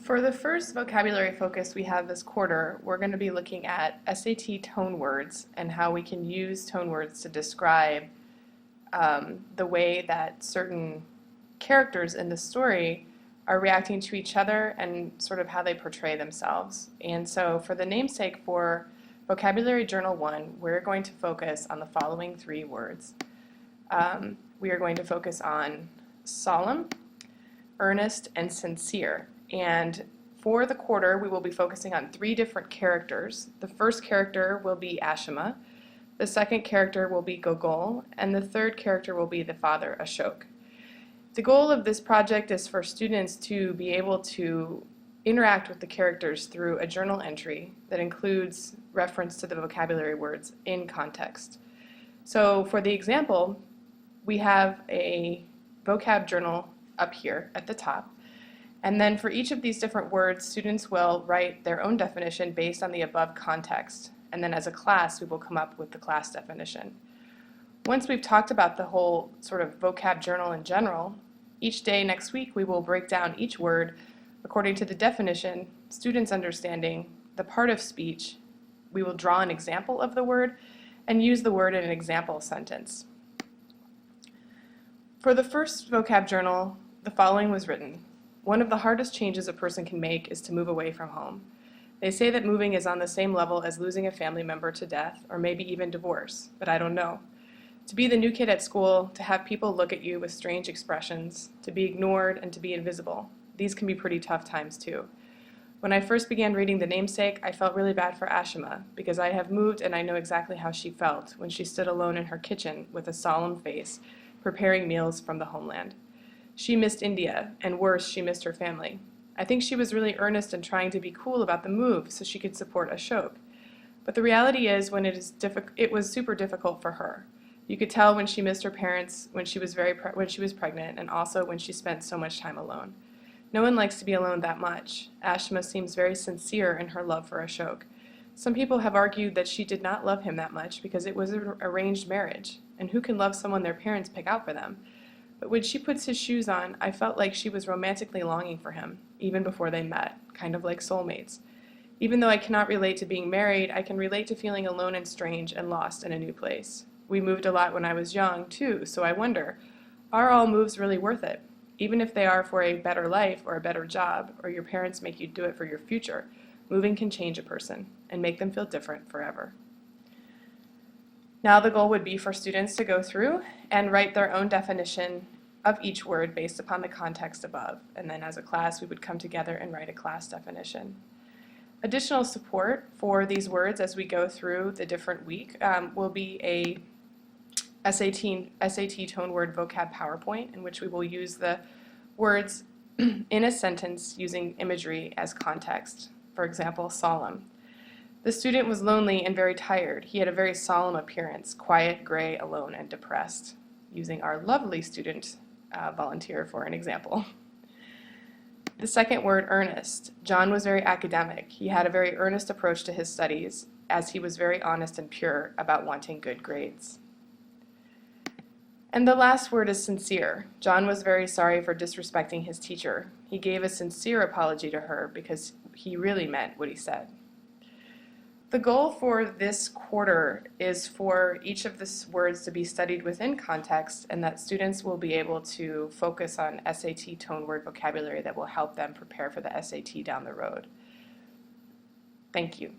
For the first vocabulary focus we have this quarter, we're going to be looking at SAT tone words and how we can use tone words to describe the way that certain characters in the story are reacting to each other and sort of how they portray themselves. And so for the namesake for Vocabulary Journal 1, we're going to focus on the following three words. We are going to focus on solemn, earnest, and sincere. And for the quarter, we will be focusing on three different characters. The first character will be Ashima, the second character will be Gogol, and the third character will be the father, Ashok. The goal of this project is for students to be able to interact with the characters through a journal entry that includes reference to the vocabulary words in context. So for the example, we have a vocab journal up here at the top. And then for each of these different words, students will write their own definition based on the above context. And then as a class, we will come up with the class definition. Once we've talked about the whole sort of vocab journal in general, each day next week we will break down each word according to the definition, students' understanding, the part of speech. We will draw an example of the word and use the word in an example sentence. For the first vocab journal, the following was written. One of the hardest changes a person can make is to move away from home. They say that moving is on the same level as losing a family member to death, or maybe even divorce, but I don't know. To be the new kid at school, to have people look at you with strange expressions, to be ignored, and to be invisible. These can be pretty tough times too. When I first began reading The Namesake, I felt really bad for Ashima, because I have moved and I know exactly how she felt when she stood alone in her kitchen with a solemn face, preparing meals from the homeland. She missed India, and worse, she missed her family. I think she was really earnest in trying to be cool about the move so she could support Ashok. But the reality is, it was super difficult for her. You could tell when she missed her parents, when she was pregnant, and also when she spent so much time alone. No one likes to be alone that much. Ashima seems very sincere in her love for Ashok. Some people have argued that she did not love him that much because it was an arranged marriage, and who can love someone their parents pick out for them? But when she puts his shoes on, I felt like she was romantically longing for him, even before they met, kind of like soulmates. Even though I cannot relate to being married, I can relate to feeling alone and strange and lost in a new place. We moved a lot when I was young, too, so I wonder, are all moves really worth it? Even if they are for a better life or a better job, or your parents make you do it for your future, moving can change a person and make them feel different forever. Now the goal would be for students to go through and write their own definition of each word based upon the context above, and then as a class we would come together and write a class definition. Additional support for these words as we go through the different week will be a SAT tone word vocab PowerPoint in which we will use the words in a sentence using imagery as context. For example, solemn. The student was lonely and very tired. He had a very solemn appearance, quiet, gray, alone, and depressed, using our lovely student volunteer for an example. The second word, earnest. John was very academic. He had a very earnest approach to his studies, as he was very honest and pure about wanting good grades. And the last word is sincere. John was very sorry for disrespecting his teacher. He gave a sincere apology to her because he really meant what he said. The goal for this quarter is for each of the words to be studied within context and that students will be able to focus on SAT tone word vocabulary that will help them prepare for the SAT down the road. Thank you.